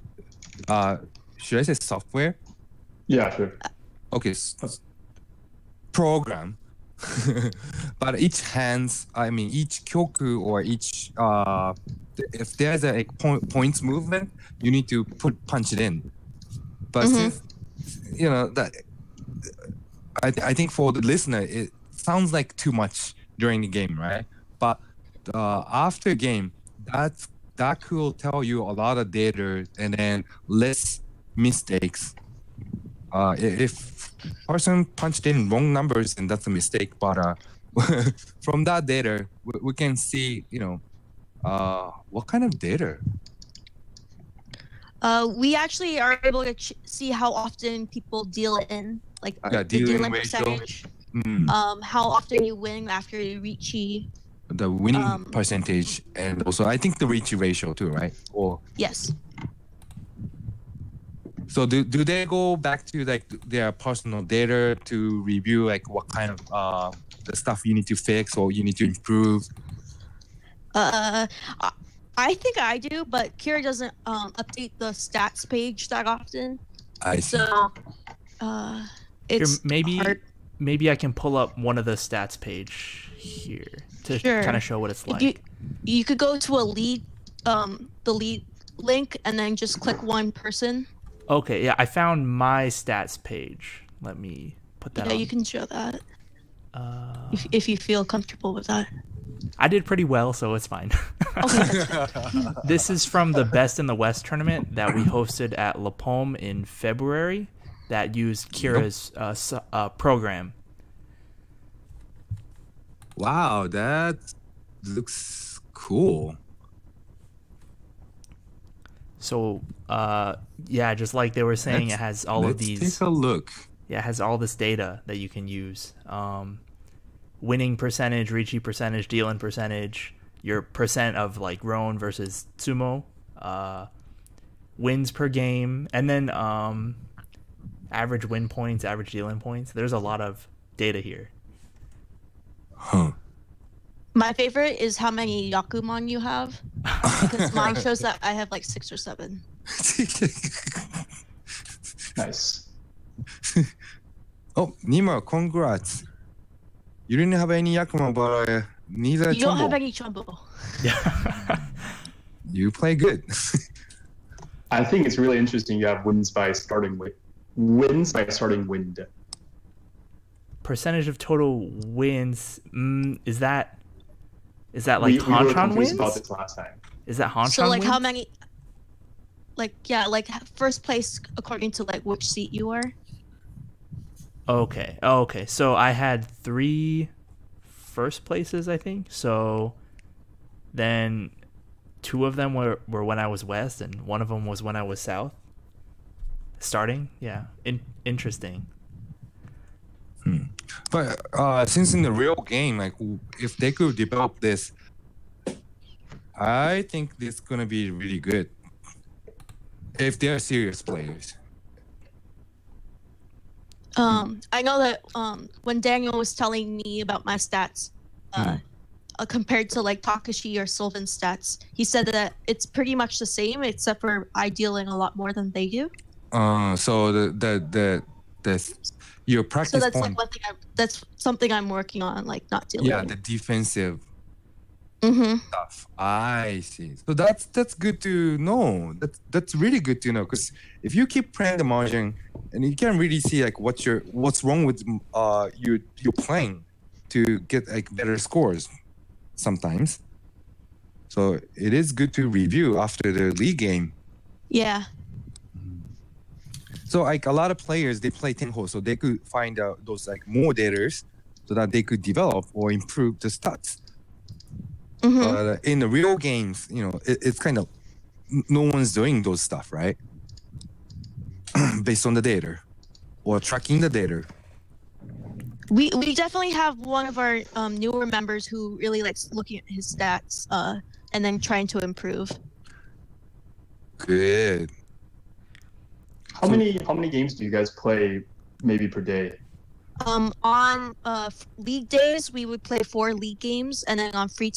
[SPEAKER 3] I say software?
[SPEAKER 2] Yeah, sure.
[SPEAKER 3] Okay, program. But each kyoku or each if there's a points movement, you need to punch it in. But since that, I think for the listener it sounds like too much during the game, right? But after game, that could tell you a lot of data and then less mistakes. If person punched in wrong numbers, then that's a mistake. But from that data, we can see, what kind of data.
[SPEAKER 5] We actually are able to see how often people deal it in, like the
[SPEAKER 3] dealing
[SPEAKER 5] dealing
[SPEAKER 3] ratio.
[SPEAKER 5] percentage.
[SPEAKER 3] Mm,
[SPEAKER 5] How often you win after you Riichi.
[SPEAKER 3] the winning percentage, and also I think the Riichi ratio too, right? Or
[SPEAKER 5] Yes.
[SPEAKER 3] so do they go back to like their personal data to review like what kind of the stuff you need to fix or you need to improve?
[SPEAKER 5] I think I do, but Kira doesn't update the stats page that often.
[SPEAKER 3] I see.
[SPEAKER 5] So it's hard.
[SPEAKER 1] Maybe I can pull up one of the stats page here to
[SPEAKER 5] Sure.
[SPEAKER 1] kind of show what it's like.
[SPEAKER 5] You could go to a lead, the lead link, and then just click one person.
[SPEAKER 1] Okay, yeah, I found my stats page. Let me put that
[SPEAKER 5] Yeah,
[SPEAKER 1] on.
[SPEAKER 5] you can show that if you feel comfortable with that.
[SPEAKER 1] I did pretty well, so it's fine.
[SPEAKER 5] Okay, that's good.
[SPEAKER 1] This is from the Best in the West tournament that we hosted at LAPOM in February that used Kira's program.
[SPEAKER 3] Wow, that looks cool.
[SPEAKER 1] So, yeah, just like they were saying, it has all of
[SPEAKER 3] Let's
[SPEAKER 1] these.
[SPEAKER 3] take a look.
[SPEAKER 1] Yeah, it has all this data that you can use. Winning percentage, Riichi percentage, dealing percentage, your percent of like Roan versus Sumo, wins per game, and then average win points, average dealing points. There's a lot of data here.
[SPEAKER 3] Huh.
[SPEAKER 5] My favorite is how many Yakuman you have, because mine shows that I have like 6 or 7.
[SPEAKER 2] Nice.
[SPEAKER 3] Oh, Nima, congrats. You didn't have any Yakuma, but neither
[SPEAKER 5] You don't have
[SPEAKER 3] Chombo.
[SPEAKER 5] any Chumbo.
[SPEAKER 1] Yeah.
[SPEAKER 3] You play good.
[SPEAKER 2] I think it's really interesting. You have wins by starting wind.
[SPEAKER 1] Percentage of total wins. Is that like
[SPEAKER 2] we were
[SPEAKER 1] Hanchan
[SPEAKER 2] confused
[SPEAKER 1] wins?
[SPEAKER 2] about this last time.
[SPEAKER 1] Is that Hanchan
[SPEAKER 5] So like
[SPEAKER 1] wins?
[SPEAKER 5] how many? Like yeah, like first place according to like which seat you are.
[SPEAKER 1] Okay. Oh, okay. So I had 3 first places, I think. So then 2 of them were when I was west, and 1 of them was when I was south. Starting, yeah. Interesting.
[SPEAKER 3] But since in the real game, like if they could develop this, I think this is gonna be really good. If they're serious players.
[SPEAKER 5] I know that when Daniel was telling me about my stats, compared to like Takashi or Sylvan's stats. He said that it's pretty much the same, except for I dealing a lot more than they do.
[SPEAKER 3] So the your practice
[SPEAKER 5] So that's
[SPEAKER 3] point.
[SPEAKER 5] like one thing. That's something I'm working on, like not dealing.
[SPEAKER 3] Yeah, the defensive
[SPEAKER 5] Mm-hmm.
[SPEAKER 3] stuff. I see. So that's good to know. That's really good to know, because if you keep playing the Mahjong and you can really see like what's wrong with your playing to get like better scores sometimes. So it is good to review after the league game.
[SPEAKER 5] Yeah.
[SPEAKER 3] So like a lot of players, they play Tenho, so they could find out those like more data so that they could develop or improve the stats.
[SPEAKER 5] Mm-hmm.
[SPEAKER 3] But in the real games, it's kind of no one's doing those stuff, right? Based on the data or tracking the data.
[SPEAKER 5] We definitely have one of our newer members who really likes looking at his stats and then trying to improve.
[SPEAKER 3] Good.
[SPEAKER 2] How many games do you guys play maybe per day?
[SPEAKER 5] On league days, we would play 4 league games, and then on free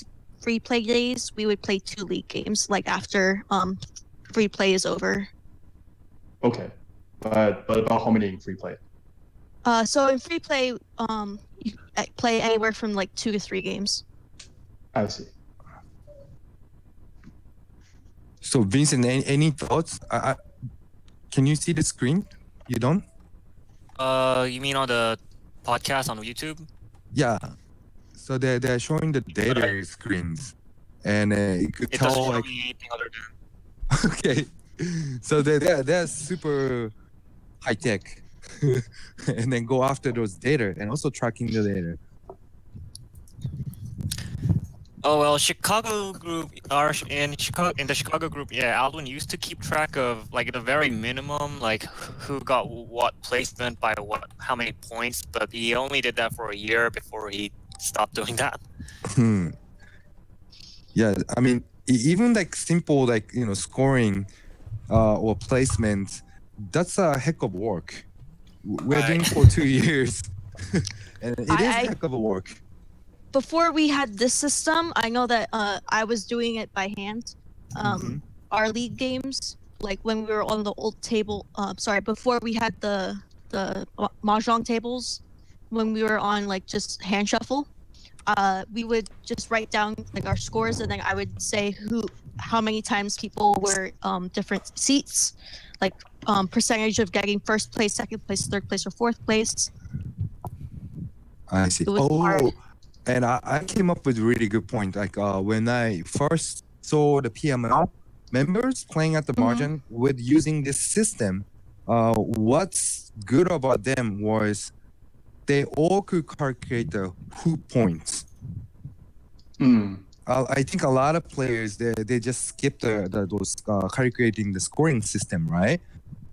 [SPEAKER 5] play days, we would play 2 league games, like after free play is over.
[SPEAKER 2] Okay, but about how many in free play?
[SPEAKER 5] So in free play, you play anywhere from like 2 to 3 games.
[SPEAKER 2] I see.
[SPEAKER 3] So Vincent, any thoughts? Can you see the screen? You don't?
[SPEAKER 4] You mean on the podcast on YouTube?
[SPEAKER 3] Yeah. So they're showing the data screens, and you could
[SPEAKER 4] It
[SPEAKER 3] tell
[SPEAKER 4] doesn't show
[SPEAKER 3] like.
[SPEAKER 4] me anything other than.
[SPEAKER 3] Okay. So they're super high tech, and then go after those data and also tracking the data.
[SPEAKER 4] Oh well, Chicago group are in the Chicago group. Yeah, Alvin used to keep track of like the very minimum, like who got what placement by how many points. But he only did that for a year before he stopped doing that.
[SPEAKER 3] Yeah, I mean, even like simple like scoring, or placement, that's a heck of work. We're doing for 2 years, and it is heck of a work.
[SPEAKER 5] Before we had this system, I know that I was doing it by hand. Our league games, like when we were on the old table, before we had the Mahjong tables, when we were on like just hand shuffle, we would just write down like our scores, and then I would say how many times people were different seats, like percentage of getting first place, second place, third place, or fourth place.
[SPEAKER 3] I see.
[SPEAKER 5] Hard.
[SPEAKER 3] And I came up with a really good point. Like when I first saw the PML members playing at the Mahjong with using this system, what's good about them was they all could calculate the hoop points. I think a lot of players they just skip those calculating the scoring system, right?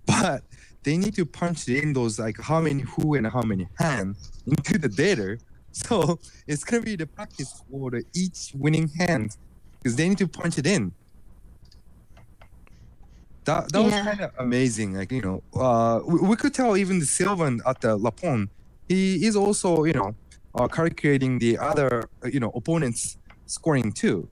[SPEAKER 3] But they need to punch in those like how many who and how many hand into the data. So it's gonna be the practice for each winning hand because they need to punch it in. That was kind of amazing. Like we could tell even the Sylvan at the LAPOM, he is also calculating the other opponents' scoring too.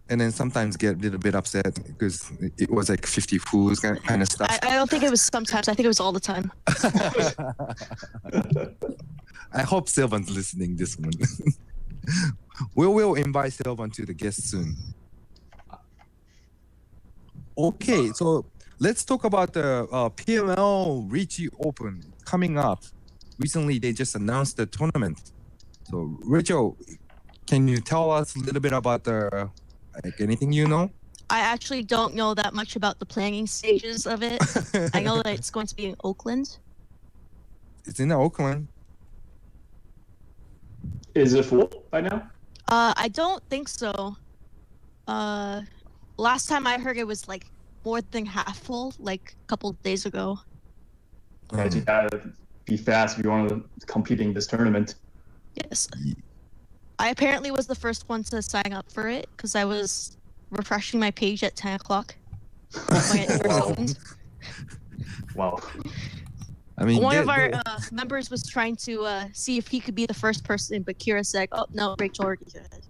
[SPEAKER 3] And then sometimes get a little bit upset because it was like 50 fools kind of stuff.
[SPEAKER 5] I don't think it was sometimes. I think it was all the time.
[SPEAKER 3] I hope Sylvan's listening this one. We will invite Sylvan to the guest soon. Okay, so let's talk about the PML Riichi Open coming up. Recently, they just announced the tournament. So, Rachel, can you tell us a little bit about anything you know?
[SPEAKER 5] I actually don't know that much about the planning stages of it. I know that it's going to be in Oakland.
[SPEAKER 3] It's in Oakland.
[SPEAKER 2] Is it full by now?
[SPEAKER 5] I don't think so. Last time I heard it was like more than half full, like a couple of days ago.
[SPEAKER 2] Right, you gotta be fast if you want to compete in this tournament.
[SPEAKER 5] Yes. I apparently was the first one to sign up for it because I was refreshing my page at 10 o'clock when it first opened.
[SPEAKER 2] Wow.
[SPEAKER 3] I mean,
[SPEAKER 5] One of our members was trying to see if he could be the first person, but Kira said, "Oh no, Rachel already did."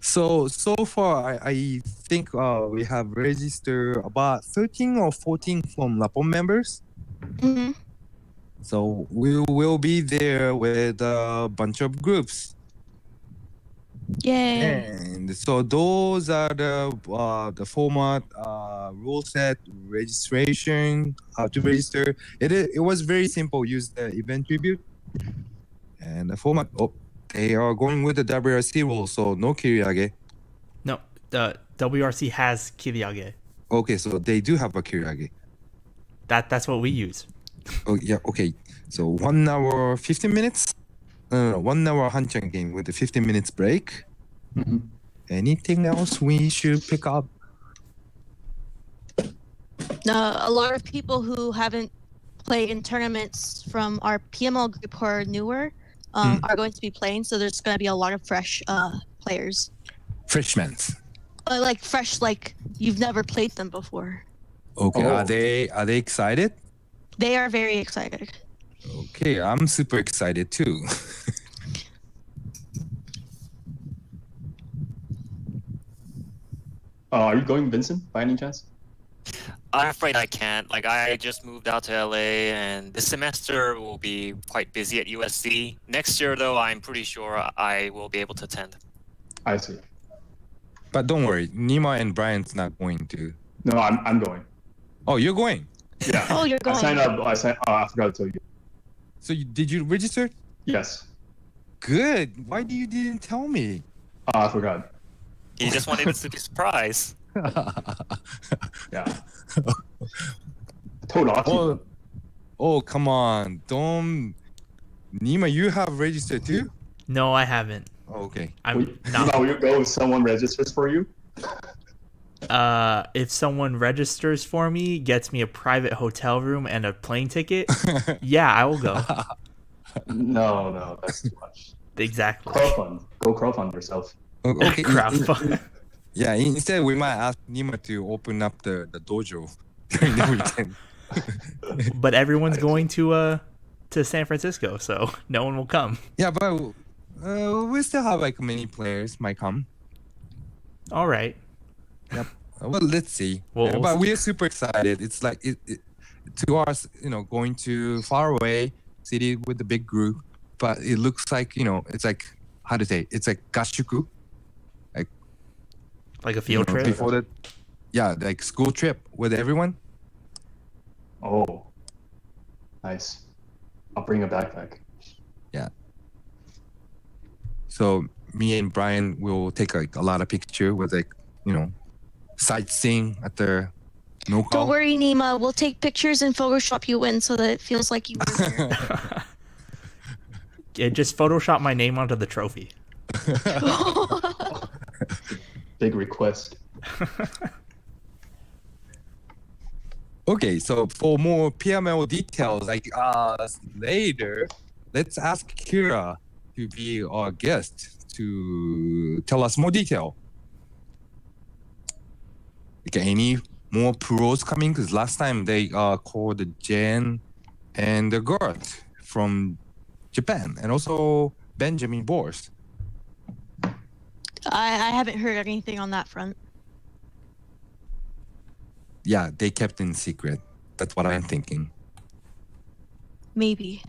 [SPEAKER 3] So far, I think we have registered about 13 or 14 from LAPOM members.
[SPEAKER 5] Hmm.
[SPEAKER 3] So we will be there with a bunch of groups.
[SPEAKER 5] Yay!
[SPEAKER 3] And so those are the format, rule set, registration, how to register. It was very simple. Use the event tribute and the format. Oh, they are going with the WRC rule, so no kiriage.
[SPEAKER 1] No, the WRC has kiriage.
[SPEAKER 3] Okay, so they do have a kiriage.
[SPEAKER 1] That's what we use.
[SPEAKER 3] Oh yeah, okay. So 1 hour 15 minutes. 1 hour Hanchan game with a 15 minutes break.
[SPEAKER 2] Mhm.
[SPEAKER 3] Anything else we should pick up?
[SPEAKER 5] A lot of people who haven't played in tournaments from our PML group who are newer are going to be playing, so there's going to be a lot of fresh players.
[SPEAKER 3] Freshmen.
[SPEAKER 5] Like fresh, like you've never played them before.
[SPEAKER 3] Okay,
[SPEAKER 2] Oh.
[SPEAKER 3] are they excited?
[SPEAKER 5] They are very excited.
[SPEAKER 3] Okay, I'm super excited too.
[SPEAKER 2] Are you going, Vincent, by any chance?
[SPEAKER 4] I'm afraid I can't. Like, I just moved out to LA, and this semester will be quite busy at USC. Next year, though, I'm pretty sure I will be able to attend.
[SPEAKER 2] I see.
[SPEAKER 3] But don't worry, Nima and Brian's not going to.
[SPEAKER 2] No, I'm going.
[SPEAKER 3] Oh, you're going.
[SPEAKER 2] Yeah.
[SPEAKER 5] Oh, you're
[SPEAKER 2] I
[SPEAKER 5] going.
[SPEAKER 2] signed up. I forgot to tell you.
[SPEAKER 3] So did you register?
[SPEAKER 2] Yes.
[SPEAKER 3] Good. Why didn't tell me?
[SPEAKER 2] I forgot.
[SPEAKER 4] He just wanted us to be surprised.
[SPEAKER 2] Yeah. Told Aki.
[SPEAKER 3] Oh, come on. Don't. Nima, you have registered too?
[SPEAKER 1] No, I haven't.
[SPEAKER 3] Oh, okay.
[SPEAKER 1] I'm
[SPEAKER 2] Now
[SPEAKER 1] not.
[SPEAKER 2] you go if someone registers for you.
[SPEAKER 1] If someone registers for me, gets me a private hotel room and a plane ticket, yeah, I will go.
[SPEAKER 2] No, that's too much.
[SPEAKER 1] Exactly.
[SPEAKER 2] Crowdfund. Go crowdfund yourself.
[SPEAKER 3] Okay.
[SPEAKER 1] Crowdfund.
[SPEAKER 3] Yeah, instead we might ask Nima to open up the dojo during the weekend.
[SPEAKER 1] But everyone's going to San Francisco, so no one will come.
[SPEAKER 3] Yeah, but we still have like many players might come.
[SPEAKER 1] All right.
[SPEAKER 3] Yep. Well, let's see.
[SPEAKER 1] Well,
[SPEAKER 3] Yeah,
[SPEAKER 1] we'll
[SPEAKER 3] but
[SPEAKER 1] see.
[SPEAKER 3] we are super excited. It's like it to us, going to far away city with the big group. But it looks like it's like how to say it's like gashuku,
[SPEAKER 1] Like a field trip.
[SPEAKER 3] before that. Yeah, like school trip with everyone.
[SPEAKER 2] Oh, nice. I'll bring a backpack.
[SPEAKER 3] Yeah. So me and Brian will take like a lot of picture with sightseeing at the no-call.
[SPEAKER 5] Don't worry, Nima. We'll take pictures and Photoshop you in so that it feels like you were there.
[SPEAKER 1] Yeah, just Photoshop my name onto the trophy.
[SPEAKER 2] Big request.
[SPEAKER 3] Okay, so for more PML details, later, let's ask Kira to be our guest to tell us more detail. Okay, any more pros coming? Because last time they called Jen and the Garth from Japan, and also Benjamin Bors.
[SPEAKER 5] I haven't heard anything on that front.
[SPEAKER 3] Yeah, they kept in secret. That's what I'm thinking.
[SPEAKER 5] Maybe.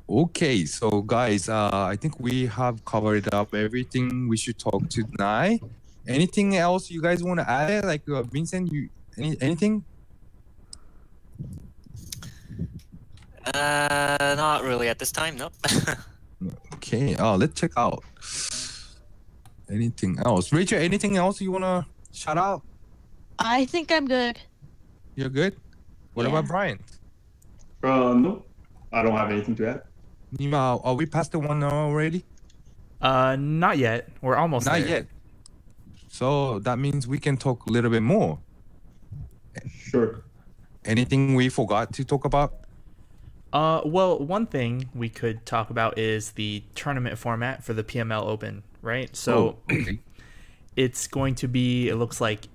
[SPEAKER 3] Okay, so guys, I think we have covered up everything we should talk tonight. Anything else you guys want to add? Like Vincent, anything?
[SPEAKER 4] Not really at this time, nope.
[SPEAKER 3] Okay, let's check out. Anything else? Rachel, anything else you want to shout out?
[SPEAKER 5] I think I'm good.
[SPEAKER 3] You're good? What
[SPEAKER 5] Yeah.
[SPEAKER 3] about Brian?
[SPEAKER 2] No, I don't have anything to add.
[SPEAKER 3] Nima, are we past the 1 hour already?
[SPEAKER 1] Not yet. We're almost
[SPEAKER 3] Not
[SPEAKER 1] there.
[SPEAKER 3] yet. So that means we can talk a little bit more.
[SPEAKER 2] Sure.
[SPEAKER 3] Anything we forgot to talk about?
[SPEAKER 1] Well, one thing we could talk about is the tournament format for the PML Open right? So
[SPEAKER 3] okay.
[SPEAKER 1] it's going to be, it looks like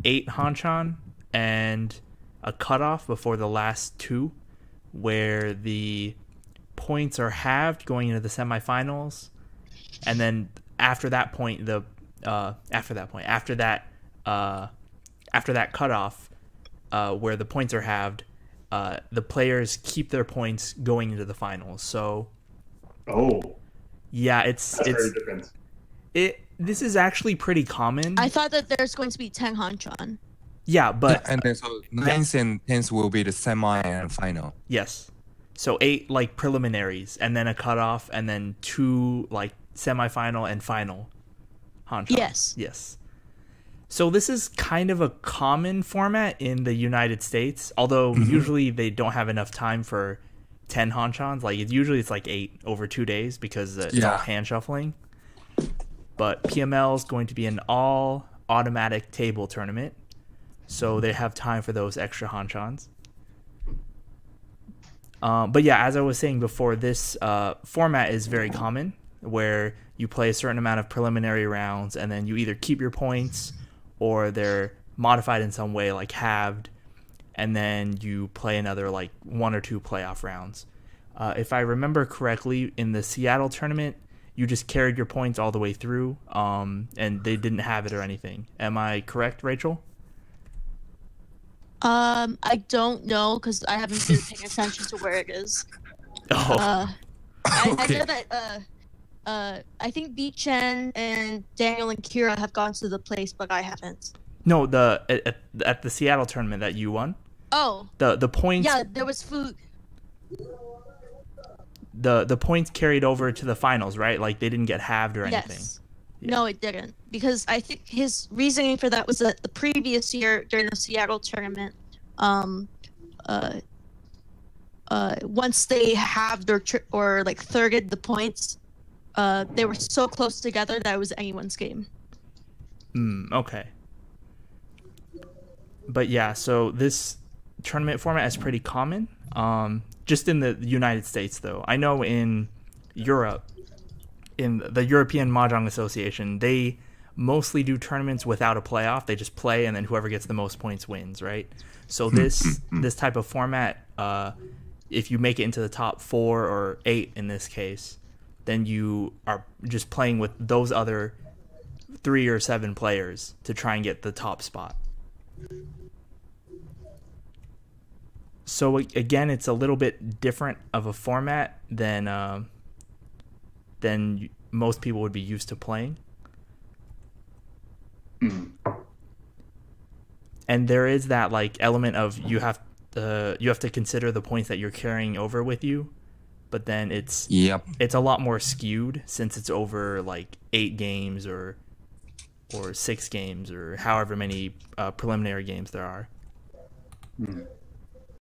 [SPEAKER 1] 8 hanchan and a cutoff before the last 2, where the points are halved going into the semifinals, and then after that point, after that cutoff, where the points are halved, the players keep their points going into the finals. So, yeah, it's
[SPEAKER 2] very different.
[SPEAKER 1] This is actually pretty common.
[SPEAKER 5] I thought that there's going to be 10 hanchan.
[SPEAKER 1] Yeah, but
[SPEAKER 3] And then so 9th and 10th will be the semi and final.
[SPEAKER 1] yes. So 8 like preliminaries, and then a cutoff, and then 2 like semifinal and final hanchan. Yes. So this is kind of a common format in the United States, although usually they don't have enough time for 10 hanchans. Like usually it's like 8 over 2 days because it's all hand shuffling. But PML is going to be an all automatic table tournament, so they have time for those extra hanchans. But yeah, as I was saying before, this format is very common, where you play a certain amount of preliminary rounds, and then you either keep your points or they're modified in some way, like halved, and then you play another like 1 or 2 playoff rounds. If I remember correctly, in the Seattle tournament, you just carried your points all the way through, and they didn't have it or anything. Am I correct, Rachel?
[SPEAKER 5] I don't know because I haven't been paying attention to where it is.
[SPEAKER 1] Oh,
[SPEAKER 5] I
[SPEAKER 3] Okay.
[SPEAKER 5] know that I think Beechen and Daniel and Kira have gone to the place, but I haven't.
[SPEAKER 1] no, at the Seattle tournament that you won,
[SPEAKER 5] Oh,
[SPEAKER 1] the points
[SPEAKER 5] yeah, there was food.
[SPEAKER 1] the points carried over to the finals, right? Like they didn't get halved or anything.
[SPEAKER 5] Yes.
[SPEAKER 1] Yeah.
[SPEAKER 5] No, it didn't. Because I think his reasoning for that was that the previous year during the Seattle tournament, once they halved or like thirded the points, they were so close together that it was anyone's game.
[SPEAKER 1] Okay. But yeah, so this tournament format is pretty common. Just in the United States, though. I know in Europe, in the European Mahjong Association, they mostly do tournaments without a playoff. They just play, and then whoever gets the most points wins, right? So this type of format, if you make it into the top 4 or 8 in this case, then you are just playing with those other 3 or 7 players to try and get the top spot. So again, it's a little bit different of a format than most people would be used to playing. And there is that like element of you have to consider the points that you're carrying over with you, but then it's a lot more skewed since it's over like 8 games or 6 games or however many preliminary games there are.